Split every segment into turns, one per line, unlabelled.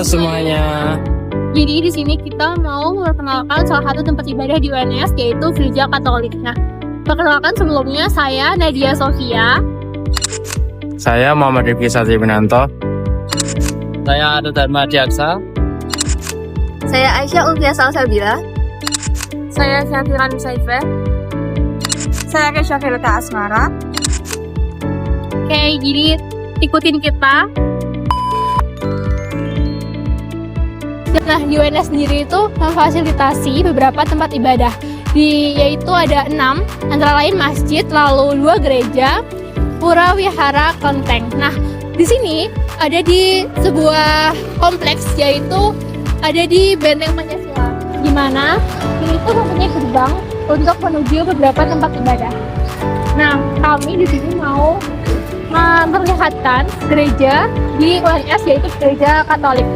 Halo semuanya.
Jadi di sini kita mau memperkenalkan salah satu tempat ibadah di UNS, yaitu Gereja Katolik. Nah, perkenalkan sebelumnya saya Nadia Sofia.
Saya Muhammad Rifki Satrio-Winanto.
Saya Adu Dharma Diaksa.
Saya Aisyah Ulfia Salsabila. Saya Syafiran Saife. Saya Kesha Firta Asmara. Oke, jadi ikutin kita. Nah, di UNS sendiri itu memfasilitasi beberapa tempat ibadah. Yaitu ada 6, antara lain masjid, lalu 2 gereja, pura, wihara, kelenteng. Nah, di sini ada di sebuah kompleks, yaitu ada di Benteng Pancasila, di mana ini itu mempunyai gerbang untuk menuju beberapa tempat ibadah. Nah, kami di sini mau memperlihatkan gereja di UNS, yaitu Gereja Katolik.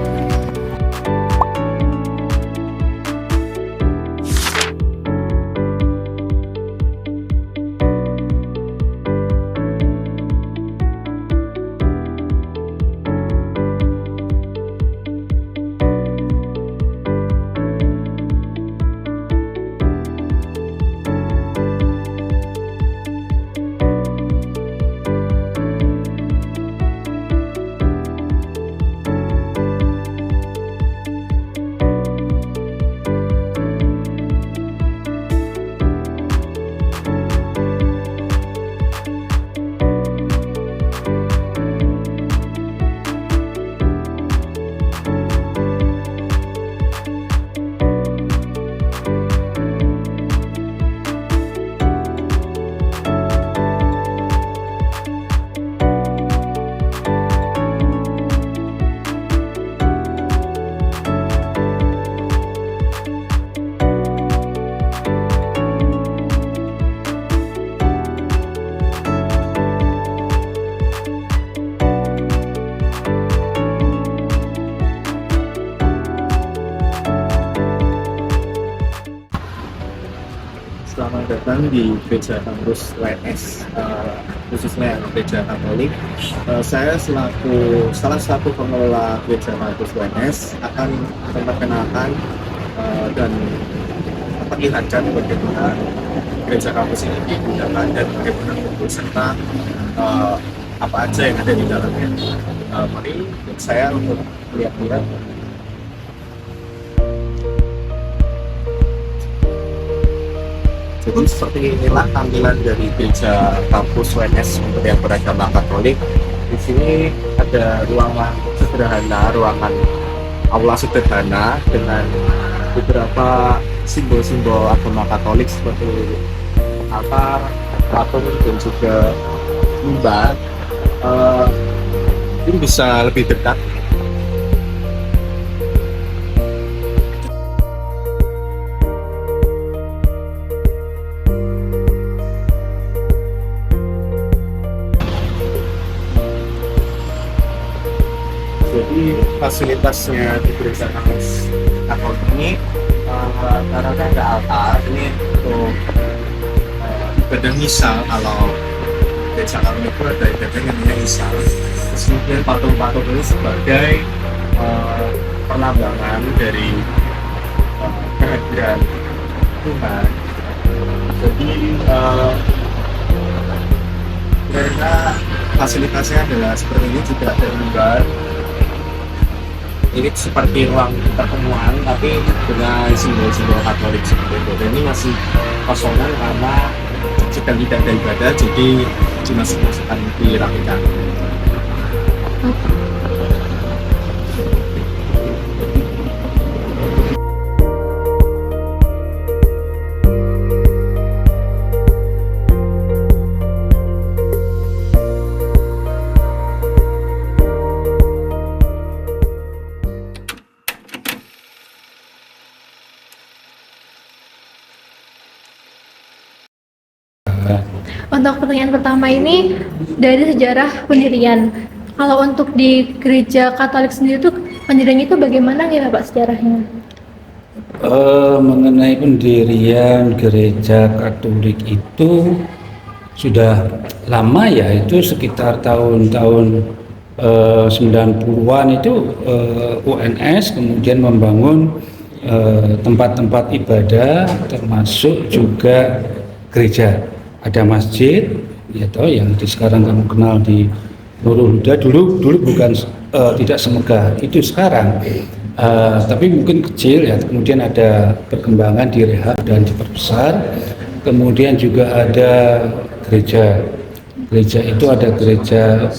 Selamat datang di Gereja Kampus UNS, khususnya Gereja Katolik. Saya selaku salah satu pengelola Gereja Kampus UNS akan memperkenalkan dan memperlihatkan bagaimana Gereja Kampus ini digunakan dan bagaimana bentuk serta apa aja yang ada di dalamnya. Mari ikut saya untuk lihat-lihat. Jadi seperti inilah tampilan dari Gereja Kampus UNS untuk yang beragama Katolik. Di sini ada ruangan sederhana, ruangan aula sederhana dengan beberapa simbol-simbol agama Katolik seperti altar, patung, dan juga mimbar. Ini bisa lebih dekat. Jadi fasilitasnya di Gereja Kampus Katolik ini karena ada altar ini untuk ibadah misa. Kalau Gereja Katolik itu ada ibadah yang namanya misa. Kemudian patung-patung ini sebagai perlambangan dari kehadiran Tuhan. Jadi karena fasilitasnya adalah seperti ini, juga ada mimbar. Ini seperti ruang pertemuan tapi dengan simbol-simbol Katolik seperti itu. Dan ini masih kosongan karena sedang tidak ada ibadah, jadi dimasuk-masukkan dirapikan.
Untuk pertanyaan pertama ini dari sejarah pendirian. Kalau untuk di Gereja Katolik sendiri tuh pendiriannya itu bagaimana ya Pak sejarahnya?
Mengenai pendirian Gereja Katolik itu sudah lama ya, itu sekitar tahun-tahun 90-an itu UNS kemudian membangun tempat-tempat ibadah termasuk juga gereja. Ada masjid ya toh yang sekarang kamu kenal di Nurul Huda, dulu bukan tidak semegah itu sekarang, tapi mungkin kecil ya. Kemudian ada perkembangan direhab dan diperbesar. Kemudian juga ada gereja itu ada gereja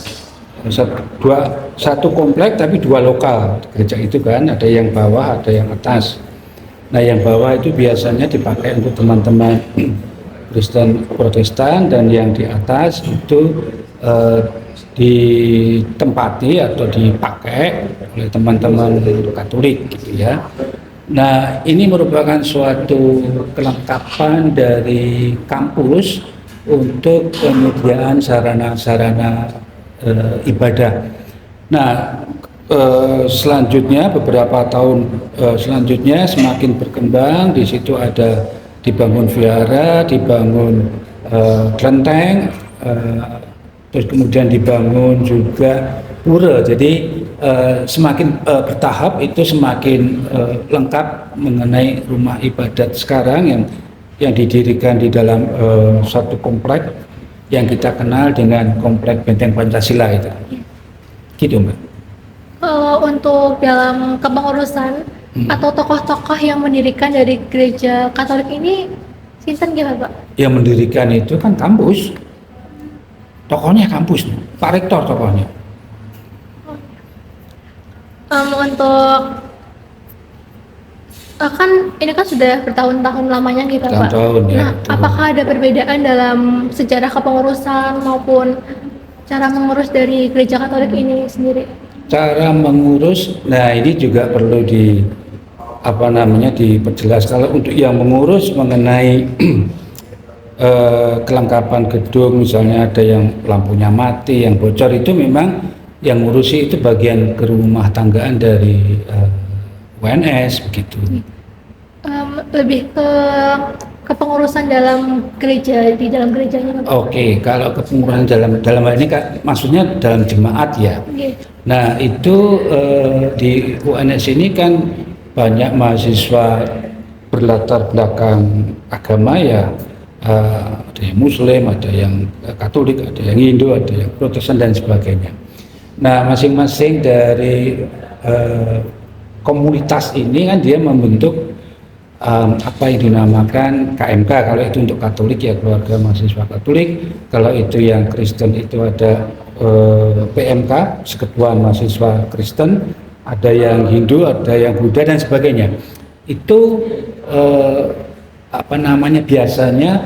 satu komplek tapi dua lokal. Gereja itu kan ada yang bawah ada yang atas. Nah yang bawah itu biasanya dipakai untuk teman-teman Kristen Protestan, dan yang di atas itu ditempati atau dipakai oleh teman-teman Katolik gitu ya. Nah ini merupakan suatu kelengkapan dari kampus untuk penyediaan sarana-sarana ibadah. Nah selanjutnya beberapa tahun selanjutnya semakin berkembang. Di situ ada dibangun vihara, dibangun kelenteng, terus kemudian dibangun juga pura. Jadi semakin bertahap itu semakin lengkap mengenai rumah ibadat sekarang yang didirikan di dalam satu komplek yang kita kenal dengan komplek Benteng Pancasila itu. Gitu Mbak.
Kalau untuk dalam kepengurusan atau tokoh-tokoh yang mendirikan dari gereja Katolik ini, sinten gimana Pak?
Yang mendirikan itu kan kampus. Tokohnya kampus, Pak Rektor tokohnya.
Untuk kan ini kan sudah bertahun-tahun lamanya gitu Pak.
Tahun-tahun ya.
Nah,
betul.
apakah ada perbedaan dalam sejarah kepengurusan maupun cara mengurus dari gereja Katolik ini sendiri?
Cara mengurus, nah ini juga perlu diperjelas. Kalau untuk yang mengurus mengenai kelengkapan gedung, misalnya ada yang lampunya mati, yang bocor, itu memang yang ngurusi itu bagian kerumah tanggaan dari UNS begitu.
Lebih ke kepengurusan dalam gereja, di dalam gerejanya Pak.
Oke, kalau kepengurusan dalam hal ini maksudnya dalam jemaat ya.
Oke.
Nah itu di UNS ini kan banyak mahasiswa berlatar belakang agama ya, ada yang Muslim, ada yang Katolik, ada yang Hindu, ada yang Protestan dan sebagainya. Nah masing-masing dari komunitas ini kan dia membentuk apa yang dinamakan KMK. Kalau itu untuk Katolik ya keluarga mahasiswa Katolik, kalau itu yang Kristen itu ada PMK, Persekutuan Mahasiswa Kristen, ada yang Hindu, ada yang Buddha dan sebagainya. Itu biasanya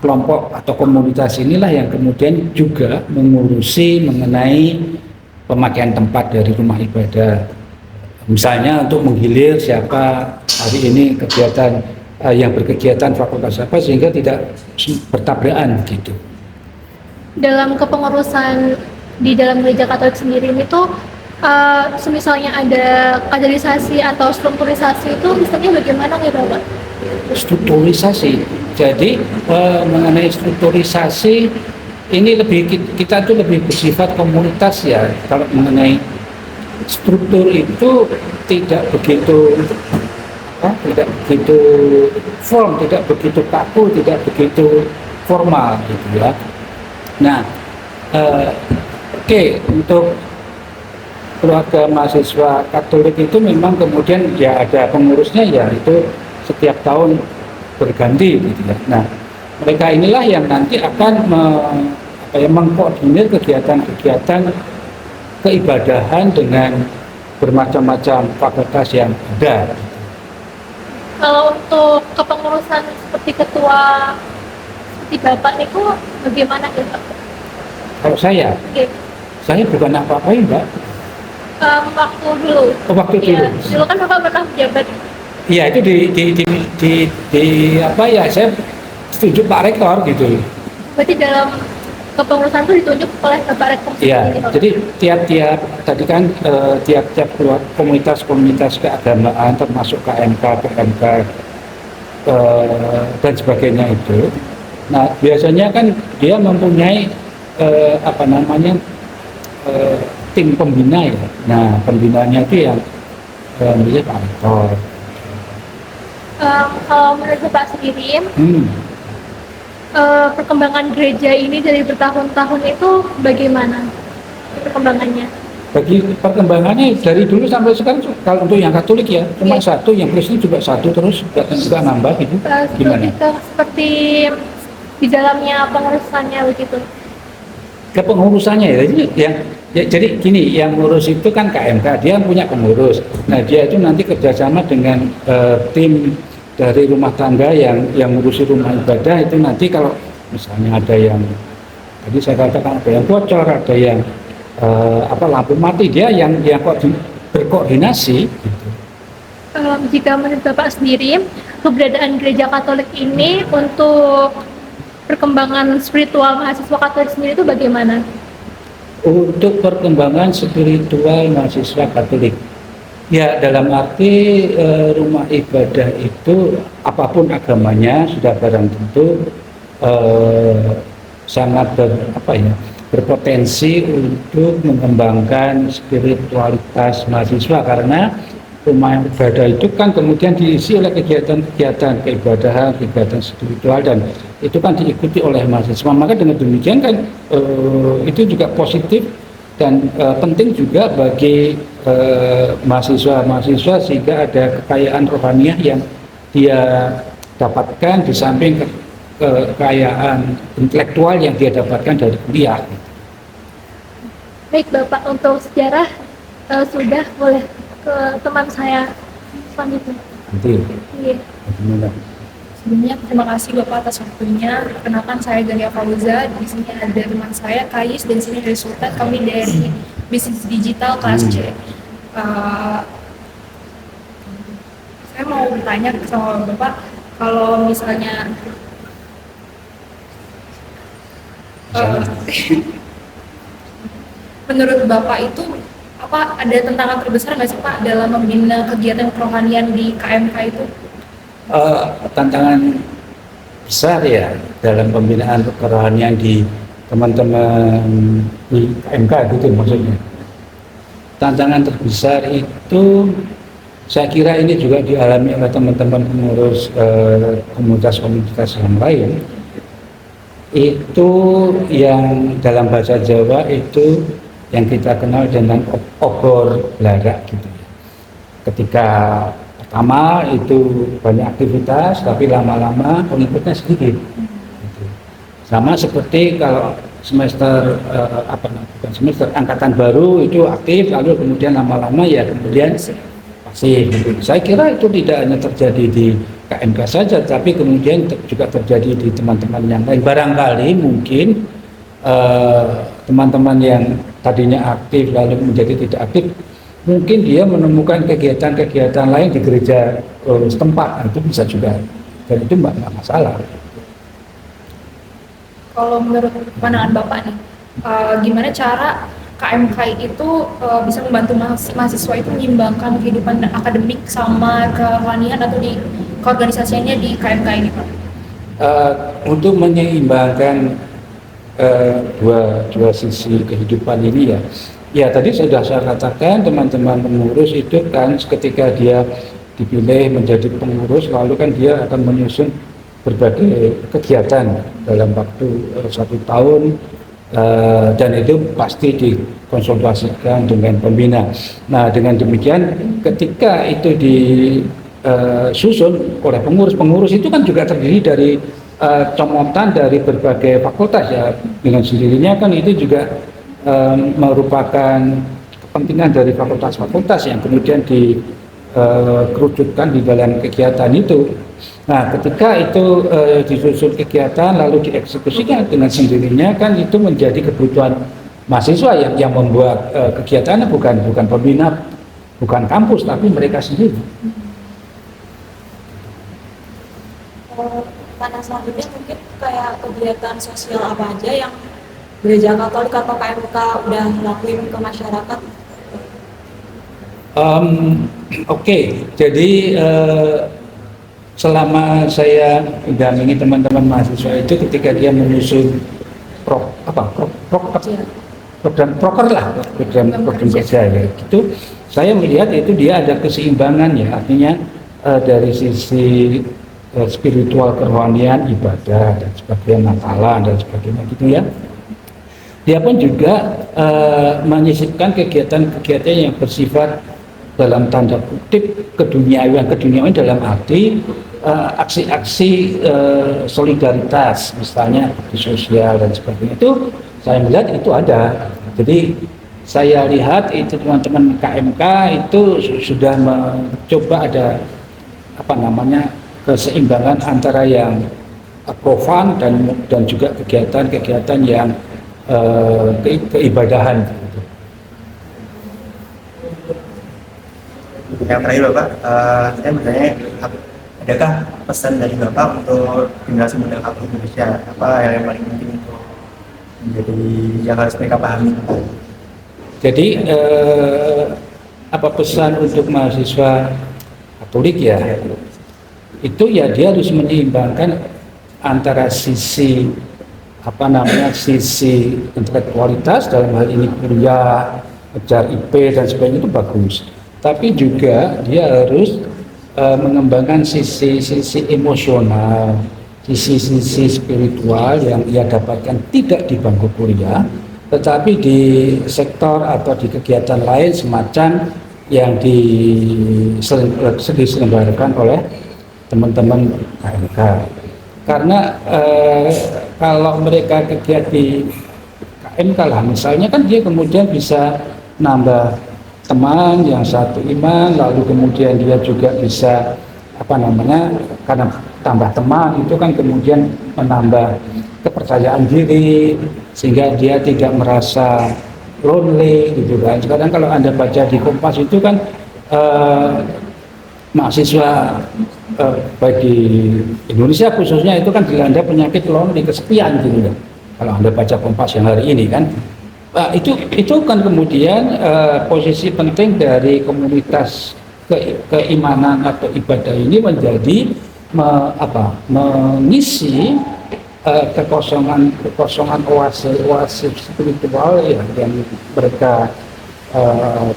kelompok atau komunitas inilah yang kemudian juga mengurusi mengenai pemakaian tempat dari rumah ibadah. Misalnya untuk menggilir siapa hari ini kegiatan yang berkegiatan fakultas apa sehingga tidak bertabrakan gitu.
Dalam kepengurusan di dalam gereja Katolik sendiri itu semisalnya ada kaderisasi atau strukturisasi itu misalnya bagaimana ya Bapak?
Strukturisasi. Jadi mengenai strukturisasi ini kita tuh lebih bersifat komunitas ya. Kalau mengenai struktur itu tidak begitu form, tidak begitu kaku, tidak begitu formal gitu ya. Nah, untuk keluarga mahasiswa Katolik itu memang kemudian ya ada pengurusnya ya itu setiap tahun berganti gitu ya. Nah, mereka inilah yang nanti akan mengkoordinir kegiatan-kegiatan keibadahan dengan bermacam-macam fakultas yang ada.
Kalau untuk kepengurusan seperti ketua seperti Bapak itu bagaimana ya Pak?
Kalau saya bukan apa-apain Mbak.
Waktu dulu.
Waktu
ya,
dulu.
Dulu kan Bapak pernah menjabat.
Iya itu saya setuju Pak Rektor gitu.
Berarti dalam kepengurusan itu ditunjuk oleh Bapak Rektor
Iya,
sendiri, Pak?
jadi tiap-tiap komunitas keagamaan termasuk KMK, PMK dan sebagainya itu. Nah, biasanya kan dia mempunyai tim pembina ya. Nah, pembinanya itu yang misalnya Pak Rektor.
Kalau menurut Bapak sendiri, perkembangan gereja ini dari bertahun-tahun itu bagaimana perkembangannya?
Bagi perkembangannya dari dulu sampai sekarang, kalau untuk yang Katolik ya cuma satu, yang Kristen juga satu, terus juga nambah gitu. Gimana?
Seperti di dalamnya pengurusannya begitu.
Kepengurusannya jadi gini, yang ngurus itu kan KMK, dia punya pengurus. Nah, dia itu nanti kerjasama dengan tim dari rumah tangga yang ngurusi rumah ibadah itu. Nanti kalau misalnya ada yang tadi saya katakan ada yang bocor, ada yang lampu mati, dia yang berkoordinasi gitu.
Jika menurut Bapak sendiri, keberadaan gereja Katolik ini untuk perkembangan spiritual mahasiswa Katolik sendiri itu bagaimana?
Untuk perkembangan spiritual mahasiswa Katolik, ya dalam arti rumah ibadah itu apapun agamanya sudah barang tentu sangat berpotensi untuk mengembangkan spiritualitas mahasiswa, karena rumah ibadah itu kan kemudian diisi oleh kegiatan-kegiatan keibadahan, kegiatan spiritual, dan itu kan diikuti oleh mahasiswa. Maka dengan demikian kan itu juga positif dan penting juga bagi mahasiswa-mahasiswa, sehingga ada kekayaan rohaniah yang dia dapatkan di samping kekayaan intelektual yang dia dapatkan dari kuliah.
Baik Bapak, untuk sejarah sudah, boleh ke teman saya selanjutnya. Iya.
Sebelumnya terima kasih Bapak atas waktunya. Perkenalkan, saya Galia Fauza. Di sini ada teman saya Kais, dan di sini ada Sultan. Kami dari Bisnis Digital kelas C. Saya mau bertanya sama Bapak, kalau misalnya menurut Bapak itu ada tantangan terbesar nggak sih Pak dalam membina kegiatan kerohanian di KMK itu?
Tantangan besar ya dalam pembinaan kerohanian di teman-teman di KMK gitu maksudnya. Tantangan terbesar itu saya kira ini juga dialami oleh teman-teman pengurus komunitas-komunitas yang lain. Itu yang dalam bahasa Jawa itu yang kita kenal dengan obor lara gitu. Ketika pertama itu banyak aktivitas, tapi lama-lama pengikutnya sedikit. Gitu. Sama seperti kalau semester angkatan baru itu aktif, lalu kemudian lama-lama ya kemudian pasif. Gitu. Saya kira itu tidak hanya terjadi di KMK saja, tapi kemudian juga terjadi di teman-teman yang lain. Barangkali mungkin teman-teman yang tadinya aktif lalu menjadi tidak aktif, mungkin dia menemukan kegiatan-kegiatan lain di gereja setempat, itu bisa juga, dan itu nggak masalah.
Kalau menurut pandangan Bapak nih, gimana cara KMK itu bisa membantu mahasiswa itu menyimbangkan kehidupan akademik sama kerohanian atau di keorganisasiannya di KMK ini Pak?
Untuk menyeimbangkan dua sisi kehidupan ini ya tadi sudah saya katakan, teman-teman pengurus itu kan ketika dia dipilih menjadi pengurus lalu kan dia akan menyusun berbagai kegiatan dalam waktu 1 tahun, dan itu pasti dikonsultasikan dengan pembina. Nah, dengan demikian ketika itu disusun oleh pengurus itu kan juga terdiri dari comotan dari berbagai fakultas ya, dengan sendirinya kan itu juga merupakan kepentingan dari fakultas-fakultas yang kemudian dikerucutkan di dalam kegiatan itu. Nah, ketika itu disusun kegiatan lalu dieksekusikan dengan sendirinya kan itu menjadi kebutuhan mahasiswa yang membuat kegiatannya bukan pembina, bukan kampus, tapi mereka sendiri.
Karena selanjutnya mungkin kayak kegiatan sosial apa aja yang gereja Katolik atau KMK udah lakuin ke masyarakat?
Oke. Jadi selama saya mendampingi teman-teman mahasiswa itu ketika dia menyusun program proker lah, program kerja ya. Itu saya melihat itu dia ada keseimbangan ya, artinya dari sisi spiritual, kerohanian, ibadah dan sebagainya, nakalan dan sebagainya gitu ya. Dia pun juga menyisipkan kegiatan-kegiatan yang bersifat dalam tanda kutip keduniawian dalam arti aksi-aksi solidaritas, misalnya di sosial dan sebagainya. Itu saya melihat itu ada. Jadi saya lihat itu teman-teman KMK itu sudah mencoba ada keseimbangan antara yang profan dan juga kegiatan-kegiatan yang keibadahan.
Yang terakhir Bapak, saya bertanya, adakah pesan dari Bapak untuk generasi muda Katolik Indonesia? Apa yang paling penting untuk menjadi yang harus mereka pahami?
Jadi apa pesan untuk mahasiswa Katolik ya? Itu ya dia harus menyeimbangkan antara sisi sisi intelektualitas, dalam hal ini kuliah, kejar IP dan sebagainya, itu bagus. Tapi juga dia harus mengembangkan sisi emosional, sisi spiritual yang ia dapatkan tidak di bangku kuliah, tetapi di sektor atau di kegiatan lain semacam yang diselenggarakan oleh teman-teman KMK. Karena kalau mereka kegiatan di KMK lah misalnya, kan dia kemudian bisa nambah teman yang satu iman, lalu kemudian dia juga bisa karena tambah teman itu kan kemudian menambah kepercayaan diri sehingga dia tidak merasa lonely gitu kan. Sekarang kalau Anda baca di Kompas itu kan mahasiswa baik di Indonesia khususnya itu kan dilanda penyakit lonely, kesepian gitu kan. Kalau Anda baca Kompas yang hari ini kan, itu kan kemudian posisi penting dari komunitas keimanan atau ibadah ini menjadi mengisi kekosongan oasis spiritual yang mereka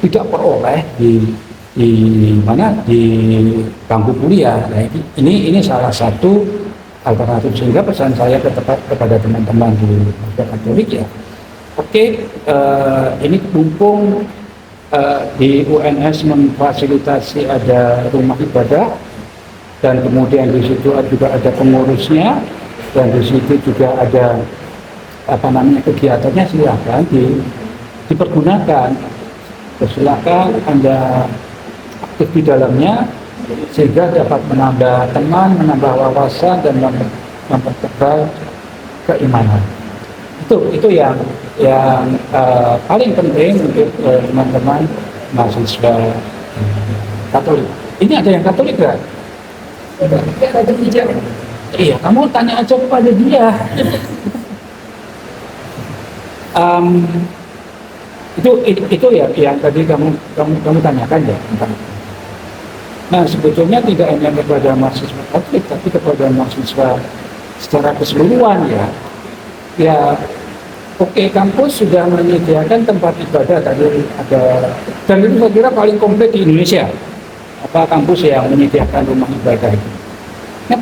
tidak peroleh di bangku kuliah. Nah, ini salah satu alternatif, sehingga pesan saya kepada teman-teman di masyarakat Katolik ya. Oke, ini mumpung di UNS memfasilitasi ada rumah ibadah dan kemudian di situ juga ada pengurusnya dan di situ juga ada kegiatannya, silakan dipergunakan. Silakan Anda aktif di dalamnya sehingga dapat menambah teman, menambah wawasan dan mempertebal keimanan. Itu yang paling penting untuk teman-teman mahasiswa Katolik. Ini ada yang Katolik nggak? Iya, kamu tanya aja kepada dia. Itu ya yang tadi kamu tanyakan ya. Nah, sebetulnya tidak hanya kepada mahasiswa Katolik, tapi kepada mahasiswa secara keseluruhan ya. Ya, oke, kampus sudah menyediakan tempat ibadah tadi ada, dan itu saya kira paling komplit di Indonesia. Kampus yang menyediakan rumah ibadah itu. Nah,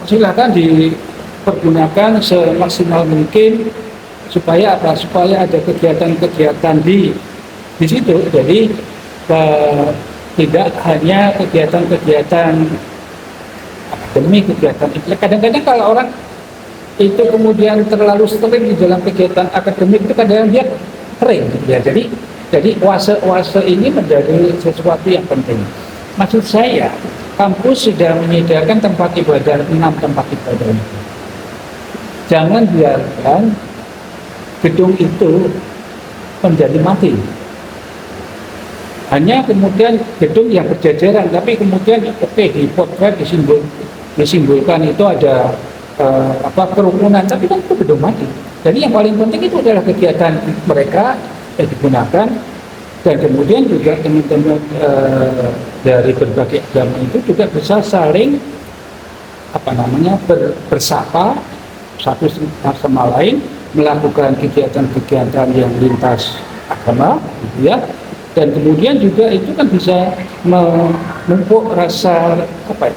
silakan dipergunakan semaksimal mungkin supaya ada kegiatan-kegiatan di situ. Jadi tidak hanya kegiatan-kegiatan akademik, kegiatan intelek. Kadang-kadang kalau orang itu kemudian terlalu sering di dalam kegiatan akademik itu kadang dia kering ya. Jadi oase ini menjadi sesuatu yang penting. Maksud saya, kampus sudah menyediakan tempat ibadah, 6 tempat ibadah. Jangan biarkan gedung itu menjadi mati. Hanya kemudian gedung yang berjajaran, tapi kemudian dipotret, disimbolkan itu ada kerukunan, tapi kan itu gedung mati. Jadi yang paling penting itu adalah kegiatan mereka yang digunakan, dan kemudian juga teman-teman dari berbagai agama itu juga bisa saling bersapa satu sama lain melakukan kegiatan-kegiatan yang lintas agama, gitu ya. Dan kemudian juga itu kan bisa memupuk rasa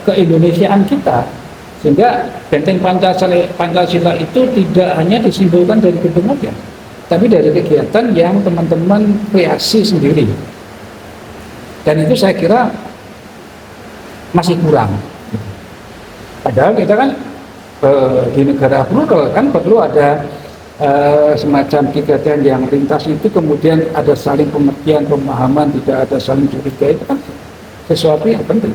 keindonesiaan kita, sehingga benteng Pancasila itu tidak hanya disimbolkan dari gedung aja, tapi dari kegiatan yang teman-teman kreasi sendiri. Dan itu saya kira masih kurang. Padahal kita kan di negara plural kan perlu ada semacam kegiatan yang lintas itu, kemudian ada saling pengertian, pemahaman, tidak ada saling curiga, itu kan sesuatu yang penting.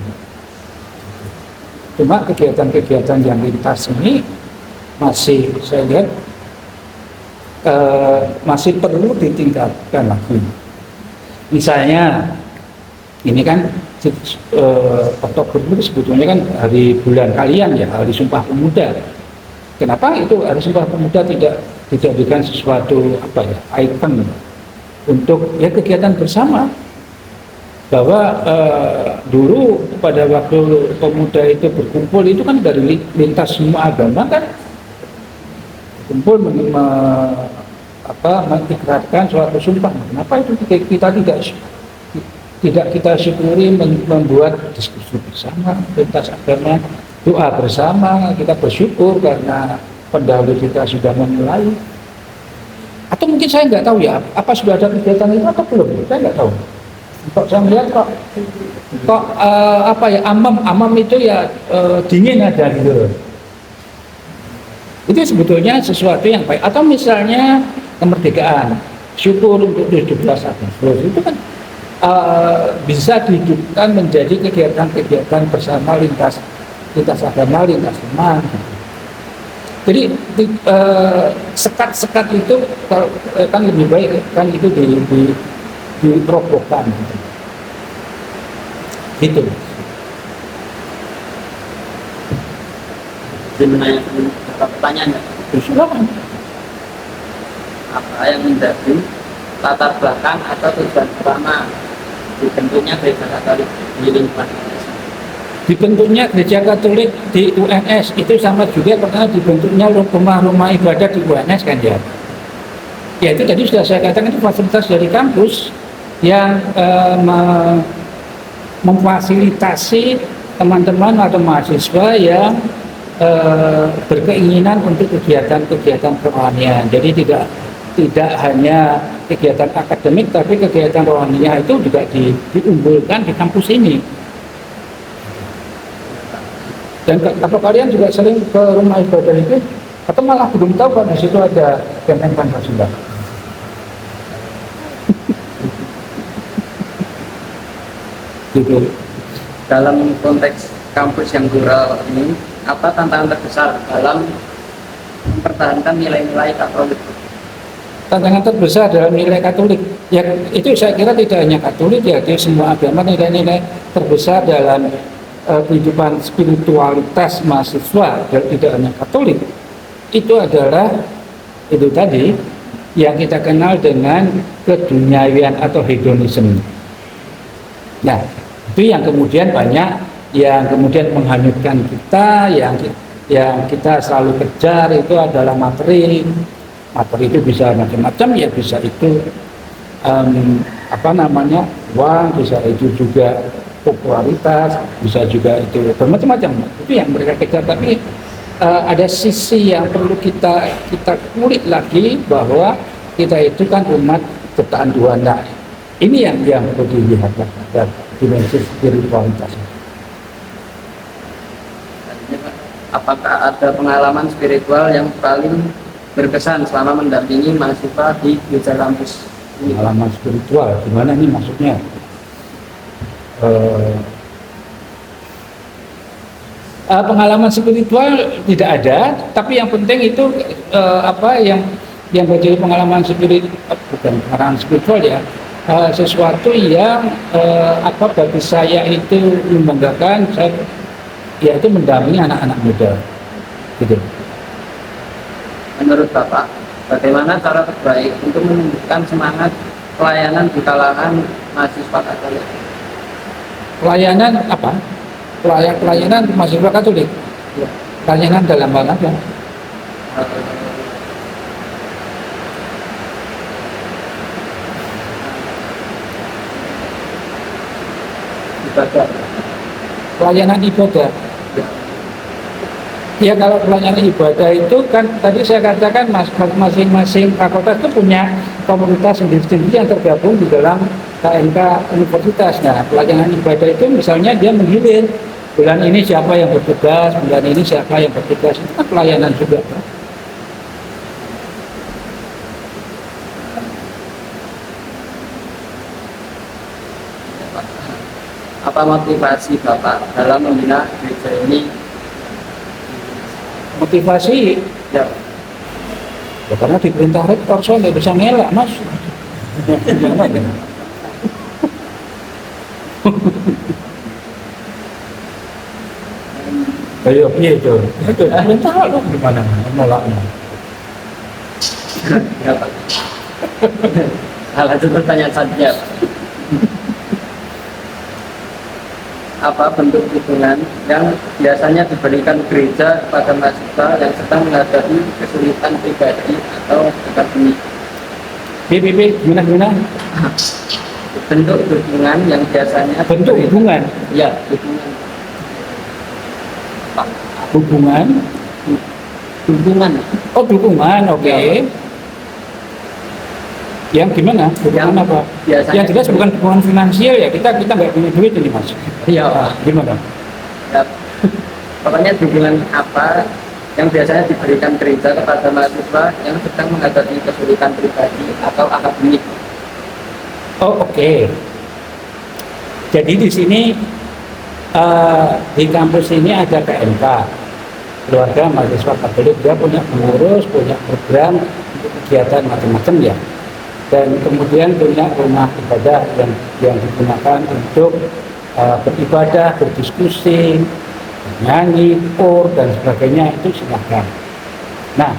Cuma kegiatan-kegiatan yang lintas ini masih saya lihat masih perlu ditingkatkan lagi. Misalnya ini kan Oktober itu sebetulnya kan hari bulan kalian ya, hari Sumpah Pemuda. Kenapa itu hari Sumpah Pemuda tidak dijadikan sesuatu ikon untuk ya kegiatan bersama, bahwa dulu pada waktu pemuda itu berkumpul itu kan dari lintas semua agama kan kumpul mengikrarkan suatu sumpah. Kenapa itu kita tidak kita syukuri membuat diskusi bersama lintas agama, doa bersama, kita bersyukur karena pendahulu kita sudah memulai. Atau mungkin saya nggak tahu ya, apa sudah ada kegiatan itu atau belum? Saya nggak tahu. Kok saya melihat kok amam itu ya dingin aja gitu. Itu sebetulnya sesuatu yang baik. Atau misalnya kemerdekaan, syukur untuk 17 Agustus itu kan bisa dihidupkan menjadi kegiatan-kegiatan bersama lintas agama, lintas teman. Jadi sekat-sekat itu kan lebih baik kan itu dirobohkan gitu.
Jadi menanyakan pertanyaan,
Silakan.
apa yang menjadi latar belakang atau tujuan utama dibentuknya gereja Katolik di lingkungan Indonesia?
Dibentuknya gereja Katolik di UNS itu sama juga karena dibentuknya rumah-rumah ibadah di UNS kan ya. Ya itu tadi sudah saya katakan, itu fasilitas dari kampus yang memfasilitasi teman-teman atau mahasiswa yang berkeinginan untuk kegiatan-kegiatan kerohanian. Jadi tidak hanya kegiatan akademik, tapi kegiatan rohaninya itu juga diunggulkan di kampus ini. Dan apa kalian juga sering ke rumah ibadah itu, atau malah belum tahu kalau di situ ada benteng Pancasila? Gitu.
Dalam konteks kampus yang plural ini, apa tantangan terbesar dalam mempertahankan nilai-nilai Katolik?
Tantangan terbesar dalam nilai Katolik, ya itu saya kira tidak hanya Katolik ya, di semua agama nilai-nilai terbesar dalam kehidupan spiritualitas mahasiswa, tidak hanya Katolik, itu adalah itu tadi yang kita kenal dengan keduniawian atau hedonisme. Nah, itu yang kemudian banyak yang kemudian menghanyutkan kita, yang kita selalu kejar itu adalah materi. Materi itu bisa macam-macam ya, bisa itu uang, bisa itu juga popularitas, bisa juga itu bermacam-macam. Itu yang mereka kejar, tapi ada sisi yang perlu kita kulik lagi, bahwa kita itu kan umat ciptaan Tuhan. Nah, ini yang perlu dilihat pada dimensi spiritualitas.
Apakah ada pengalaman spiritual yang paling berkesan selama mendampingi mahasiswa di gereja kampus ini?
Pengalaman spiritual, gimana nih maksudnya? Pengalaman spiritual tidak ada, tapi yang penting itu yang menjadi pengalaman spiritual ya, sesuatu yang bagi saya itu membanggakan, yaitu mendampingi anak-anak muda, gitu.
Menurut Bapak, bagaimana cara terbaik untuk menumbuhkan semangat pelayanan di kalangan mahasiswa Katolik?
Pelayanan apa? Pelayanan mahasiswa Katolik. Pelayanan dalam hal apa?
ibadah.
Pelayanan ibadah. Ya kalau pelayanan ibadah itu kan tadi saya katakan masing-masing fakultas itu punya komunitas sendiri-sendiri yang tergabung di dalam KMK universitas. Nah, pelayanan ibadah itu misalnya dia menggilir bulan ini siapa yang bertugas, bulan ini siapa yang bertugas, itu kan pelayanan juga.
Apa motivasi Bapak dalam membina gereja ini?
Motivasi
Ya,
ya karena diperintah rektor, saya nggak bisa ngelak mas. Gimana ya? Ayo, iya itu. Itu perintah lu gimana? Nolaknya.
ya Pak. Lanjut pertanyaan saja. Apa bentuk dukungan yang biasanya diberikan gereja kepada mahasiswa yang sedang menghadapi kesulitan pribadi atau akademik?
Gimana?
Bentuk dukungan yang biasanya
Bentuk hubungan.
Ya, dukungan. Pak,
Hubungan.
dukungan
Oh dukungan, oke.
Ya.
Yang gimana? Dukungan
Yang
apa?
biasanya-
Yang jelas bukan dukungan finansial ya. Kita nggak punya duit ini mas.
Iya,
Ah, gimana?
ya. Pokoknya dukungan apa yang biasanya diberikan gereja kepada mahasiswa yang sedang menghadapi kesulitan pribadi atau akademik?
Oh oke. Jadi di sini di kampus ini ada KMK, keluarga mahasiswa Katolik. Dia punya pengurus, punya program untuk kegiatan macam-macam ya. Dan kemudian punya rumah ibadah yang digunakan untuk beribadah, berdiskusi, nyanyi, kur dan sebagainya, itu silahkan. Nah,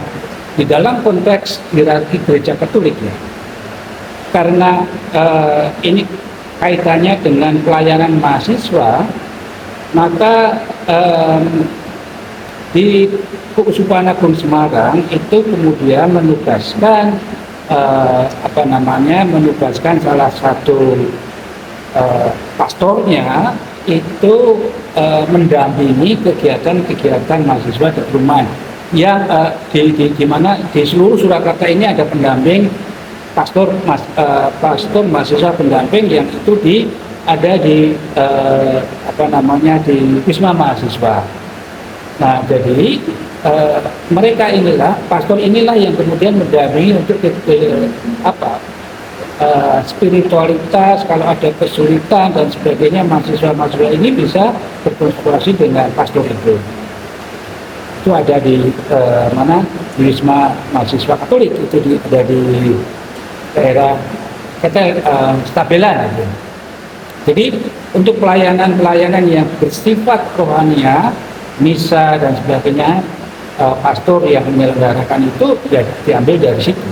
di dalam konteks hierarki gereja Katolik ya, karena ini kaitannya dengan pelayanan mahasiswa, maka di Keuskupan Agung Semarang itu kemudian menugaskan menugaskan salah satu pastornya itu mendampingi kegiatan mahasiswa di perumahan yang di mana di seluruh Surakarta ini ada pendamping pastor mahasiswa pendamping yang itu ada di di Wisma Mahasiswa. Nah, jadi mereka inilah, pastor inilah yang kemudian mendampingi untuk spiritualitas, kalau ada kesulitan dan sebagainya, mahasiswa-mahasiswa ini bisa berkonsultasi dengan pastor itu. Itu ada di di Wisma Mahasiswa Katolik, itu ada di daerah Stabelan. Jadi untuk pelayanan yang bersifat rohania, misa dan sebagainya, pastor yang menyelenggarakan itu ya diambil dari situ.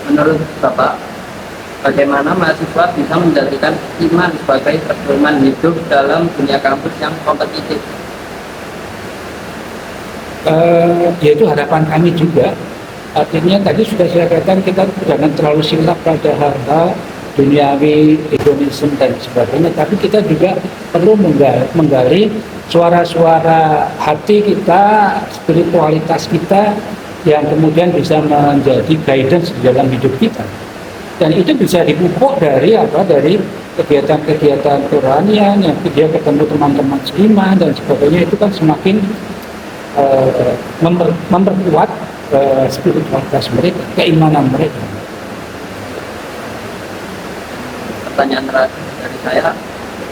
Menurut Bapak, bagaimana mahasiswa bisa menjadikan iman sebagai pedoman hidup dalam dunia kampus yang kompetitif?
Yaitu harapan kami juga. Artinya tadi sudah saya katakan, kita jangan terlalu silap pada hal-hal duniawi, hedonisme dan sebagainya, tapi kita juga perlu menggali suara-suara hati kita, spiritualitas kita yang kemudian bisa menjadi guidance di dalam hidup kita. Dan itu bisa dipupuk dari kegiatan-kegiatan kerohanian yang dia ketemu teman-teman seiman dan sebagainya, itu kan semakin memperkuat spiritualitas mereka, keimanan mereka.
Pertanyaan terakhir dari saya,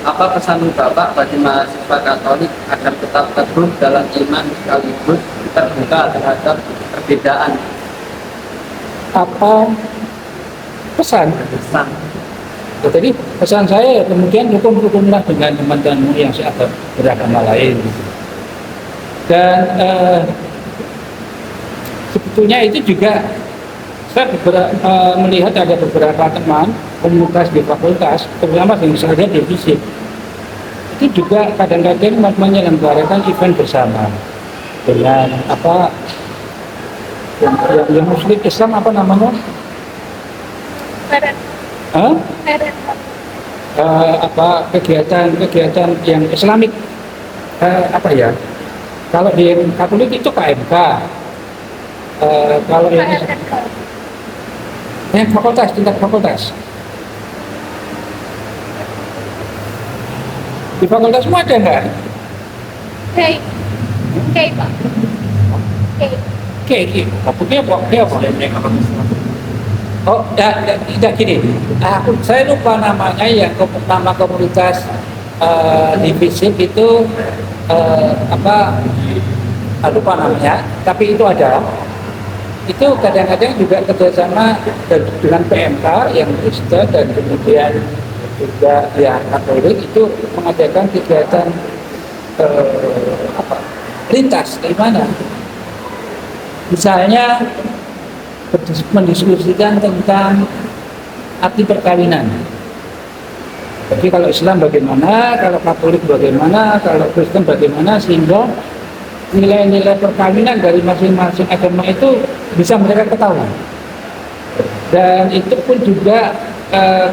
apa pesan Bapak bagi mahasiswa Katolik agar tetap teguh dalam iman sekaligus terbuka terhadap perbedaan?
Apa pesan?
Pesan.
Jadi pesan saya kemudian rukun-rukunlah dengan teman-temanmu yang beragama lain. Gitu. Dan sebetulnya itu juga saya melihat ada beberapa teman komunitas di fakultas, terutama yang misalnya di fisik, itu juga kadang-kadang menyelenggarakan event bersama dengan yang Muslim Islam apa namanya?
Peret.
Hah?
Peret.
kegiatan yang Islamik, kalau di Katolik itu KMK, kalau yang fakultas, tingkat fakultas. Di fakultasmu ada nggak?
Oke, Pak. Oke.
Kapuknya apa? Oh, tidak gini. Saya lupa namanya nama komunitas di FISIP itu lupa namanya. Tapi itu ada. Itu kadang-kadang juga kerjasama dengan PMK yang Kristen dan kemudian juga yang Katolik itu mengadakan kegiatan lintas di mana? Misalnya mendiskusikan tentang arti perkawinan. Jadi kalau Islam bagaimana, kalau Katolik bagaimana, kalau Kristen bagaimana, sehingga nilai-nilai perkawinan dari masing-masing agama itu bisa mereka ketahui. Dan itu pun juga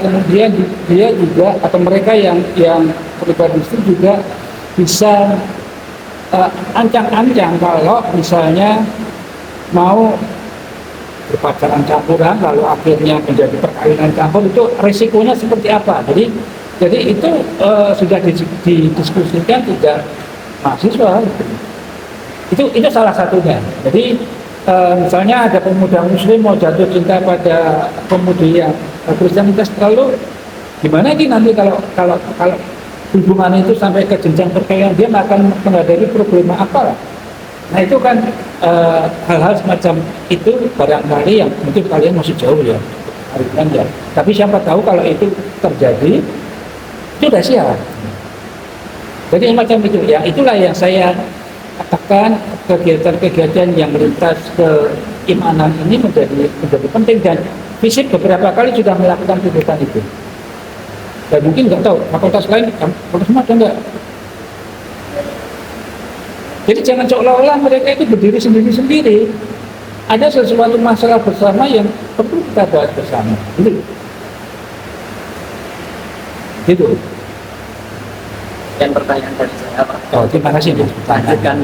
kemudian dia juga atau mereka yang pribadi itu juga bisa ancang-ancang kalau misalnya mau berpacaran campuran lalu akhirnya menjadi perkawinan campur, itu resikonya seperti apa. Jadi itu sudah didiskusikan tidak mahasiswa. Itu salah satunya. Jadi misalnya ada pemuda muslim mau jatuh cinta pada pemudi yang Kristenitas, terlalu gimana ini nanti kalau hubungan itu sampai ke jenjang perkawinan, dia akan menghadapi problema apa? Nah itu kan hal-hal semacam itu barangkali yang mungkin kalian masih jauh ya, tapi siapa tahu kalau itu terjadi itu sudah siap. Jadi macam itu ya, itulah yang saya katakan kegiatan-kegiatan yang melintas keimanan ini menjadi penting, dan FISIP beberapa kali sudah melakukan kegiatan itu. Dan mungkin nggak tahu fakultas lain, fakultas ada nggak? Jadi jangan seolah-olah mereka itu berdiri sendiri-sendiri. Ada sesuatu masalah bersama yang perlu kita bahas bersama. Gitu.
Dan pertanyaan dari saya, Pak.
Oh, terima kasih.
Lanjutkan.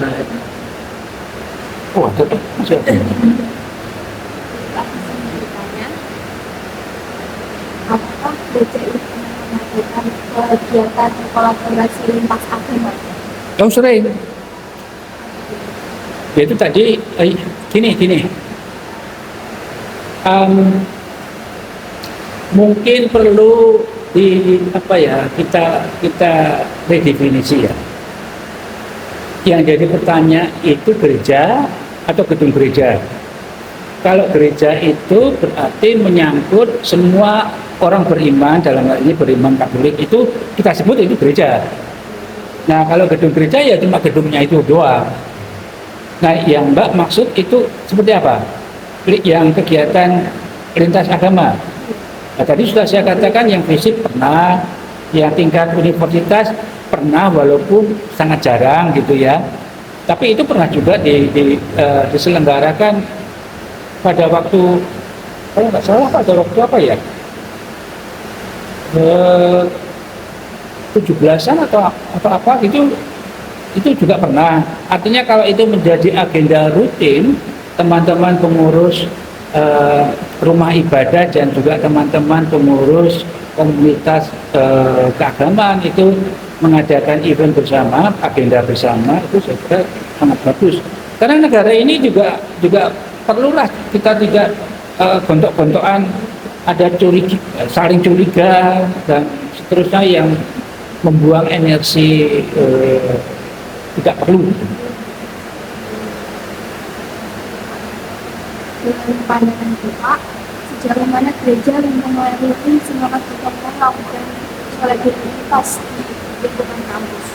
Oh, ada masih ada.
Apakah BCI mengadakan kegiatan kolaborasi lintas agama?
Oh, sering. Itu tadi gini. Mungkin perlu kita redefinisi ya. Yang jadi pertanyaan itu gereja atau gedung gereja. Kalau gereja itu berarti menyangkut semua orang beriman, dalam hal ini beriman Katolik, itu kita sebut itu gereja. Nah kalau gedung gereja ya cuma gedungnya itu doang. Nah yang Mbak maksud itu seperti apa? Yang kegiatan lintas agama. Nah, tadi sudah saya katakan yang FISIP pernah, yang tingkat universitas pernah walaupun sangat jarang gitu ya. Tapi itu pernah juga diselenggarakan pada waktu, kalau nggak salah pada waktu apa ya? 17-an atau apa gitu, itu juga pernah. Artinya kalau itu menjadi agenda rutin, teman-teman pengurus rumah ibadah dan juga teman-teman pengurus komunitas keagamaan itu mengadakan event bersama, agenda bersama, itu saya kira sangat bagus. Karena negara ini juga perlulah kita tidak gontok-gontokan, ada saling curiga dan seterusnya yang membuang energi tidak perlu.
Dengan pandangan Bapak, sejauh mana gereja mempengaruhi semangat berkembang melakukan solidaritas di lingkungan kampus?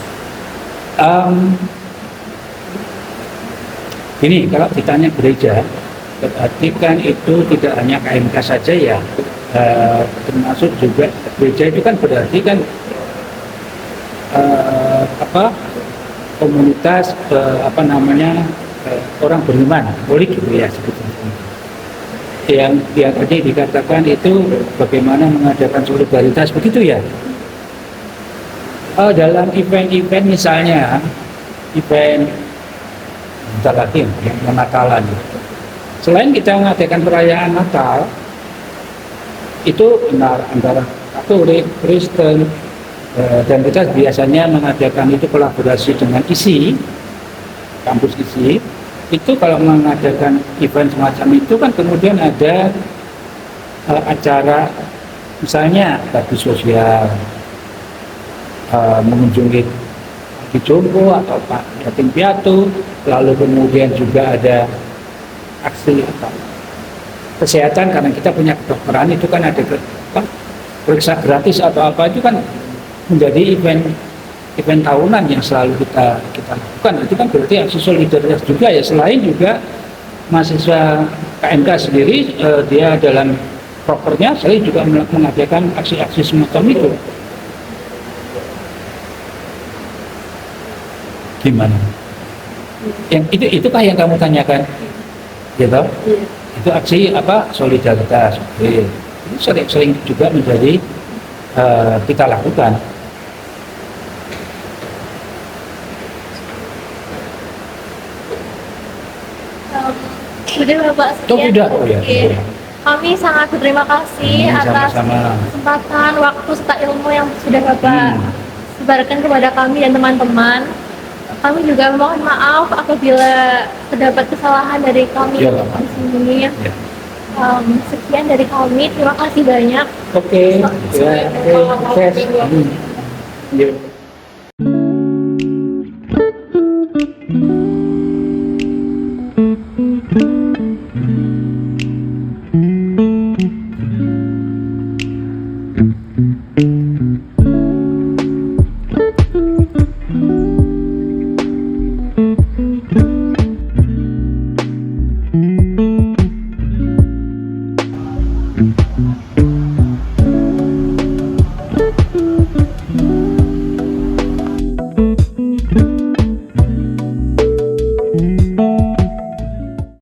Ini kalau ditanya gereja, berarti kan itu tidak hanya KMK saja ya, termasuk juga gereja itu kan berarti kan komunitas orang beriman, Katolik gitu ya sebetulnya. Yang tadi dikatakan itu bagaimana mengadakan solidaritas begitu ya. Dalam event-event misalnya event bentar lagi yang Natalan, selain kita mengadakan perayaan Natal itu antara Katolik, Kristen, dan kita biasanya mengadakan itu kolaborasi dengan ISI, kampus ISI. Itu kalau mengadakan event semacam itu kan kemudian ada acara misalnya bakti sosial, mengunjungi di jompo atau Pak yatim piatu, lalu kemudian juga ada aksi kesehatan karena kita punya kedokteran, itu kan ada periksa gratis atau apa, itu kan menjadi event tahunan yang selalu kita lakukan. Itu kan berarti aksi solidaritas juga ya, selain juga mahasiswa KMK sendiri dia dalam prokernya selalu juga mengadakan aksi-aksi semacam itu. Gimana? Yang itukah yang kamu tanyakan? Gitu? Itu aksi apa? Solidaritas. Oke. Ini sering juga menjadi kita lakukan.
Sudah Bapak sekian.
Sudah. Oh ya.
Oke. Kami sangat berterima kasih atas
Sama-sama.
kesempatan, waktu, serta ilmu yang sudah Bapak sebarkan kepada kami dan teman-teman. Kami juga mohon maaf apabila terdapat kesalahan dari kami
Ya,
di sini.
Ya.
Sekian dari kami, terima kasih banyak.
Oke. Ya, sukses. Ya.